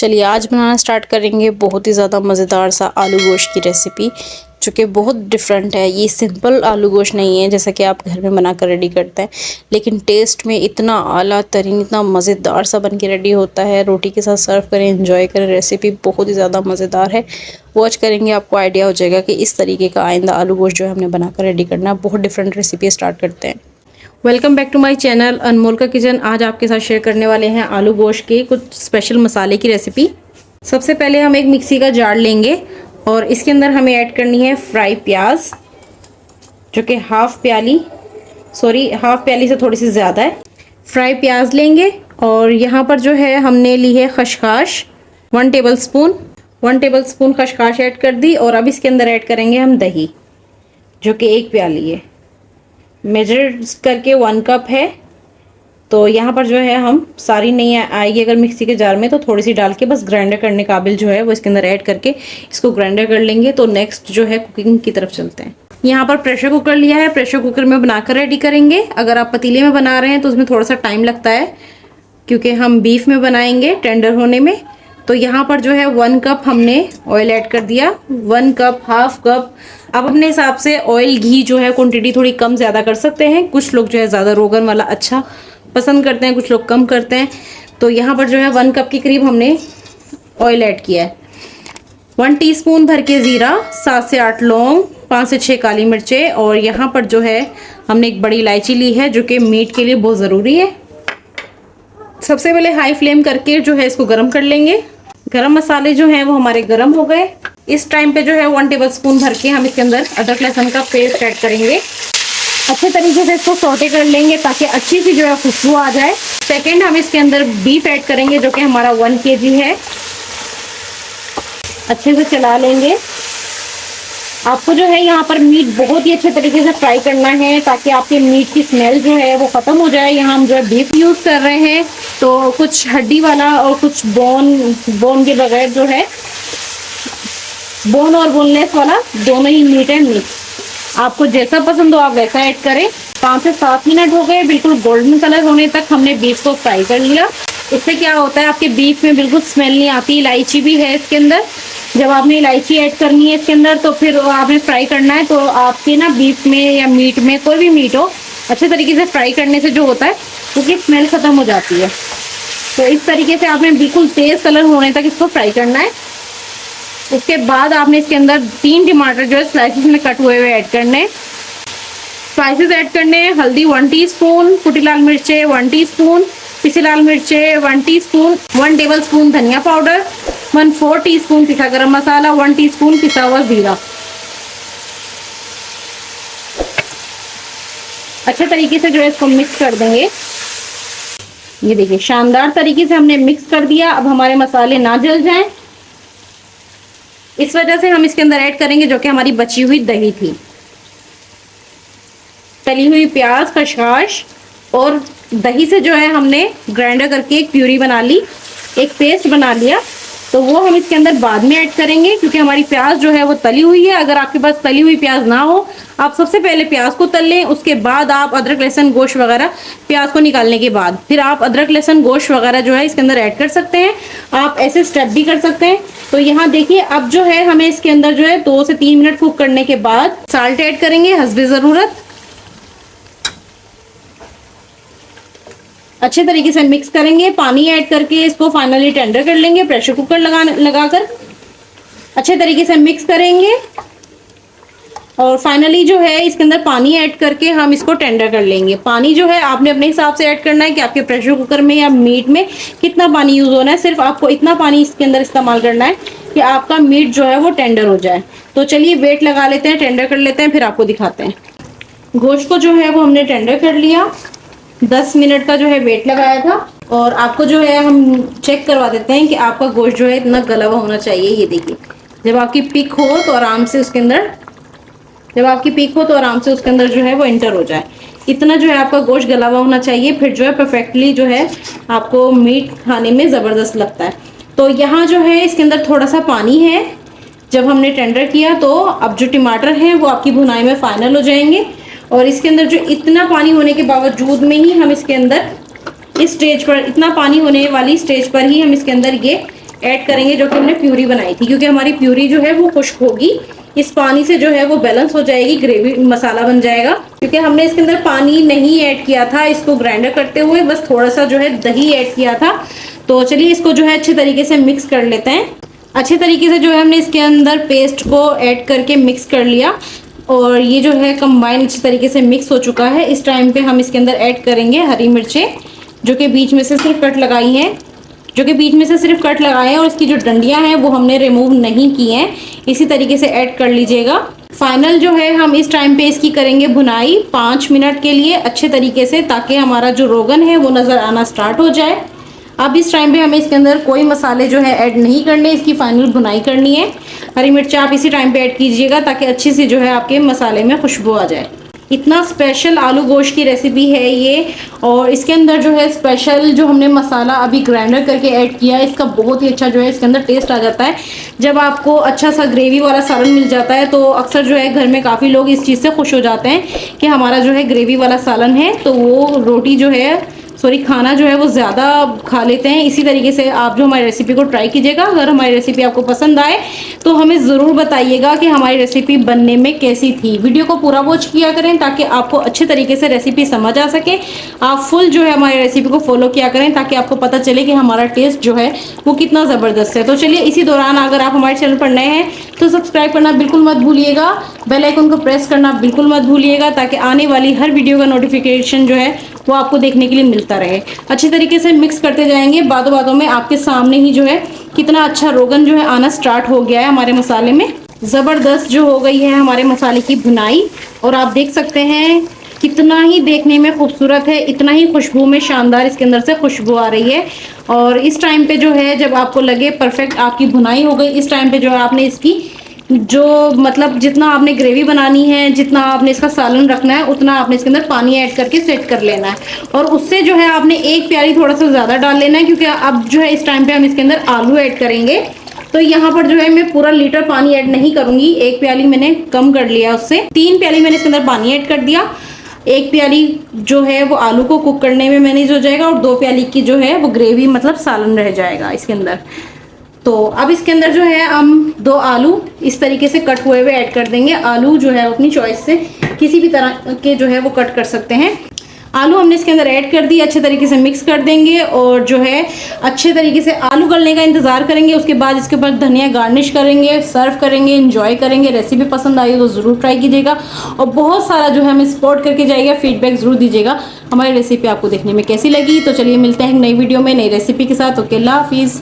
चलिए आज बनाना स्टार्ट करेंगे बहुत ही ज़्यादा मज़ेदार सा आलू गोश्त की रेसिपी, जो कि बहुत डिफरेंट है। ये सिंपल आलू गोश्त नहीं है जैसा कि आप घर में बनाकर रेडी करते हैं, लेकिन टेस्ट में इतना आला तरीन, इतना मज़ेदार सा बन के रेडी होता है। रोटी के साथ सर्व करें, एंजॉय करें। रेसिपी बहुत ही ज़्यादा मज़ेदार है। वॉच करेंगे आपको आइडिया हो जाएगा कि इस तरीके का आइंदा आलू गोश्त जो है हमने बनाकर रेडी करना है। बहुत डिफरेंट रेसिपी स्टार्ट करते हैं। Welcome back to my channel Anmol का किचन। आज आपके साथ शेयर करने वाले हैं आलू गोश्त के कुछ स्पेशल मसाले की रेसिपी। सबसे पहले हम एक मिक्सी का जार लेंगे और इसके अंदर हमें ऐड करनी है फ्राई प्याज, जो कि हाफ प्याली से थोड़ी सी ज़्यादा है। फ्राई प्याज लेंगे और यहाँ पर जो है हमने ली है खशखाश 1 टेबलस्पून खशखाश ऐड कर दी। और अब इसके अंदर ऐड करेंगे हम दही, जो कि 1 प्याली है। मेजर करके 1 कप है। तो यहाँ पर जो है हम सारी नहीं आएगी अगर मिक्सी के जार में, तो थोड़ी सी डाल के बस ग्राइंडर करने काबिल जो है वो इसके अंदर ऐड करके इसको ग्राइंडर कर लेंगे। तो नेक्स्ट जो है कुकिंग की तरफ चलते हैं। यहाँ पर प्रेशर कुकर लिया है, प्रेशर कुकर में बनाकर रेडी करेंगे। अगर आप पतीले में बना रहे हैं तो उसमें थोड़ा सा टाइम लगता है, क्योंकि हम बीफ में बनाएंगे टेंडर होने में। तो यहाँ पर जो है 1 कप हमने ऑयल ऐड कर दिया। 1 कप, हाफ कप, आप अपने हिसाब से ऑयल घी जो है क्वांटिटी थोड़ी कम ज़्यादा कर सकते हैं। कुछ लोग जो है ज़्यादा रोगन वाला अच्छा पसंद करते हैं, कुछ लोग कम करते हैं। तो यहाँ पर जो है 1 कप के करीब हमने ऑयल ऐड किया है। 1 टीस्पून भर के ज़ीरा, 7 से 8 लौंग, 5 से 6 काली मिर्चें, और यहाँ पर जो है हमने एक बड़ी इलायची ली है, जो कि मीट के लिए बहुत ज़रूरी है। सबसे पहले हाई फ्लेम करके जो है इसको गर्म कर लेंगे। गरम मसाले जो हैं वो हमारे गरम हो गए। इस टाइम पे जो है 1 टेबलस्पून भर के हम इसके अंदर अदरक लहसुन का पेस्ट ऐड करेंगे। अच्छे तरीके से इसको सौटे कर लेंगे ताकि अच्छी सी जो है खुशबू आ जाए। सेकंड, हम इसके अंदर बीफ ऐड करेंगे, जो कि हमारा 1 kg है। अच्छे से चला लेंगे। आपको जो है यहाँ पर मीट बहुत ही अच्छे तरीके से फ्राई करना है ताकि आपके मीट की स्मेल जो है वो ख़त्म हो जाए। यहाँ हम जो है बीफ यूज़ कर रहे हैं, तो कुछ हड्डी वाला और कुछ बोन के बगैर जो है, बोन और बोनलेस वाला दोनों ही मीट है मिक्स। आपको जैसा पसंद हो आप वैसा ऐड करें। 5 से 7 मिनट हो गए, बिल्कुल गोल्डन कलर होने तक हमने बीफ को फ्राई कर लिया। इससे क्या होता है, आपके बीफ में बिल्कुल स्मेल नहीं आती। इलायची भी है इसके अंदर। जब आपने इलायची ऐड करनी है इसके अंदर, तो फिर आपने फ्राई करना है, तो आपके ना बीफ में या मीट में, कोई भी मीट हो, अच्छे तरीके से फ्राई करने से जो होता है उसकी स्मेल ख़त्म हो जाती है। तो इस तरीके से आपने बिल्कुल तेज़ कलर होने तक इसको फ्राई करना है। उसके बाद आपने इसके अंदर 3 टमाटर जो है स्लाइसिस में कट हुए हुए ऐड करने हैं। स्पाइसेस ऐड करने हैं। हल्दी 1 टीस्पून, कुटी लाल मिर्चें 1 टीस्पून, पिसी लाल मिर्चें 1 टीस्पून, 1 टेबलस्पून धनिया पाउडर, 1/4 टीस्पून पिसा गरम मसाला, 1 टीस्पून पिसा हुआ जीरा। अच्छे तरीके से जो है इसको मिक्स कर देंगे। ये देखिए शानदार तरीके से हमने मिक्स कर दिया। अब हमारे मसाले ना जल जाएं, इस वजह से हम इसके अंदर ऐड करेंगे जो कि हमारी बची हुई दही थी, तली हुई प्याज, खशखाश और दही से जो है हमने ग्राइंडर करके एक प्यूरी बना ली, एक पेस्ट बना लिया। तो वो हम इसके अंदर बाद में ऐड करेंगे, क्योंकि हमारी प्याज जो है वो तली हुई है। अगर आपके पास तली हुई प्याज ना हो, आप सबसे पहले प्याज को तल लें, उसके बाद आप अदरक लहसुन गोश्त वगैरह, प्याज को निकालने के बाद फिर आप अदरक लहसुन गोश्त वगैरह जो है इसके अंदर ऐड कर सकते हैं। आप ऐसे स्टेप भी कर सकते हैं। तो यहाँ देखिए, अब जो है हमें इसके अंदर जो है 2 से 3 मिनट कुक करने के बाद साल्ट ऐड करेंगे हस्बे ज़रूरत। अच्छे तरीके से मिक्स करेंगे। पानी ऐड करके इसको फाइनली टेंडर कर लेंगे। प्रेशर कुकर लगाकर अच्छे तरीके से मिक्स करेंगे और फाइनली जो है इसके अंदर पानी ऐड करके हम इसको टेंडर कर लेंगे। पानी जो है आपने अपने हिसाब से ऐड करना है कि आपके प्रेशर कुकर में या मीट में कितना पानी यूज़ होना है। सिर्फ आपको इतना पानी इसके अंदर इस्तेमाल करना है कि आपका मीट जो है वो टेंडर हो जाए। तो चलिए वेट लगा लेते हैं, टेंडर कर लेते हैं, फिर आपको दिखाते हैं। गोश्त को जो है वो हमने टेंडर कर लिया। 10 मिनट का जो है वेट लगाया था। और आपको जो है हम चेक करवा देते हैं कि आपका गोश्त जो है इतना गला हुआ होना चाहिए। ये देखिए, जब आपकी पिक हो तो आराम से उसके अंदर जो है वो इंटर हो जाए। इतना जो है आपका गोश्त गला हुआ होना चाहिए, फिर जो है परफेक्टली जो है आपको मीट खाने में ज़बरदस्त लगता है। तो यहाँ जो है इसके अंदर थोड़ा सा पानी है। जब हमने टेंडर किया तो अब जो टमाटर हैं वो आपकी भुनाई में फाइनल हो जाएंगे। और इसके अंदर जो इतना पानी होने के बावजूद में ही हम इसके अंदर इस स्टेज पर, इतना पानी होने वाली स्टेज पर ही हम इसके अंदर ये ऐड करेंगे जो कि हमने प्यूरी बनाई थी, क्योंकि हमारी प्यूरी जो है वो खुश्क होगी, इस पानी से जो है वो बैलेंस हो जाएगी, ग्रेवी मसाला बन जाएगा। क्योंकि हमने इसके अंदर पानी नहीं ऐड किया था इसको ग्राइंडर करते हुए, बस थोड़ा सा जो है दही ऐड किया था। तो चलिए इसको जो है अच्छे तरीके से मिक्स कर लेते हैं। अच्छे तरीके से जो है हमने इसके अंदर पेस्ट को ऐड करके मिक्स कर लिया और ये जो है कंबाइन अच्छे तरीके से मिक्स हो चुका है। इस टाइम पे हम इसके अंदर ऐड करेंगे हरी मिर्चें, जो कि बीच में से सिर्फ कट लगाई हैं, और इसकी जो डंडियां हैं वो हमने रिमूव नहीं की हैं। इसी तरीके से ऐड कर लीजिएगा। फाइनल जो है हम इस टाइम पे इसकी करेंगे भुनाई 5 मिनट के लिए अच्छे तरीके से, ताकि हमारा जो रोगन है वो नज़र आना स्टार्ट हो जाए। अब इस टाइम पे हमें इसके अंदर कोई मसाले जो है ऐड नहीं करने, इसकी फाइनल भुनाई करनी है। हरी मिर्च आप इसी टाइम पे ऐड कीजिएगा ताकि अच्छी सी जो है आपके मसाले में खुशबू आ जाए। इतना स्पेशल आलू गोश्त की रेसिपी है ये, और इसके अंदर जो है स्पेशल जो हमने मसाला अभी ग्राइंडर करके ऐड किया है, इसका बहुत ही अच्छा जो है इसके अंदर टेस्ट आ जाता है। जब आपको अच्छा सा ग्रेवी वाला सालन मिल जाता है तो अक्सर जो है घर में काफ़ी लोग इस चीज़ से खुश हो जाते हैं कि हमारा जो है ग्रेवी वाला सालन है, तो वो रोटी जो है खाना जो है वो ज़्यादा खा लेते हैं। इसी तरीके से आप जो हमारी रेसिपी को ट्राई कीजिएगा। अगर हमारी रेसिपी आपको पसंद आए तो हमें ज़रूर बताइएगा कि हमारी रेसिपी बनने में कैसी थी। वीडियो को पूरा वॉच किया करें ताकि आपको अच्छे तरीके से रेसिपी समझ आ सके। आप फुल जो है हमारी रेसिपी को फॉलो किया करें ताकि आपको पता चले कि हमारा टेस्ट जो है वो कितना ज़बरदस्त है। तो चलिए इसी दौरान अगर आप हमारे चैनल पर नए हैं तो सब्सक्राइब करना बिल्कुल मत भूलिएगा, बेल आइकन को प्रेस करना बिल्कुल मत भूलिएगा, ताकि आने वाली हर वीडियो का नोटिफिकेशन जो है वो आपको देखने के लिए मिलता रहे। अच्छे तरीके से मिक्स करते जाएंगे। बातों बातों में आपके सामने ही जो है कितना अच्छा रोगन जो है आना स्टार्ट हो गया है हमारे मसाले में। ज़बरदस्त जो हो गई है हमारे मसाले की भुनाई, और आप देख सकते हैं कितना ही देखने में खूबसूरत है, इतना ही खुशबू में शानदार इसके अंदर से खुशबू आ रही है। और इस टाइम पे जो है जब आपको लगे परफेक्ट आपकी भुनाई हो गई, इस टाइम पे जो है आपने इसकी जो मतलब जितना आपने ग्रेवी बनानी है, जितना आपने इसका सालन रखना है, उतना आपने इसके अंदर पानी ऐड करके सेट कर लेना है। और उससे जो है आपने एक प्याली थोड़ा सा ज़्यादा डाल लेना है, क्योंकि अब जो है इस टाइम पे हम इसके अंदर आलू ऐड करेंगे। तो यहाँ पर जो है मैं पूरा लीटर पानी ऐड नहीं करूँगी, एक प्याली मैंने कम कर लिया, उससे 3 प्याली मैंने इसके अंदर पानी ऐड कर दिया। 1 प्याली जो है वो आलू को कुक करने में मैनेज हो जाएगा, और 2 प्याली की जो है वो ग्रेवी मतलब सालन रह जाएगा इसके अंदर। तो अब इसके अंदर जो है हम 2 आलू इस तरीके से कट हुए हुए ऐड कर देंगे। आलू जो है अपनी चॉइस से किसी भी तरह के जो है वो कट कर सकते हैं। आलू हमने इसके अंदर ऐड कर दिए, अच्छे तरीके से मिक्स कर देंगे और जो है अच्छे तरीके से आलू गलने का इंतज़ार करेंगे। उसके बाद इसके ऊपर धनिया गार्निश करेंगे, सर्व करेंगे, एंजॉय करेंगे। रेसिपी पसंद आई तो ज़रूर ट्राई कीजिएगा और बहुत सारा जो है हमें सपोर्ट करके जाइएगा, फीडबैक ज़रूर दीजिएगा हमारी रेसिपी आपको देखने में कैसी लगी। तो चलिए मिलते हैं एक नई वीडियो में नई रेसिपी के साथ। ओके, अल्लाह हाफिज़।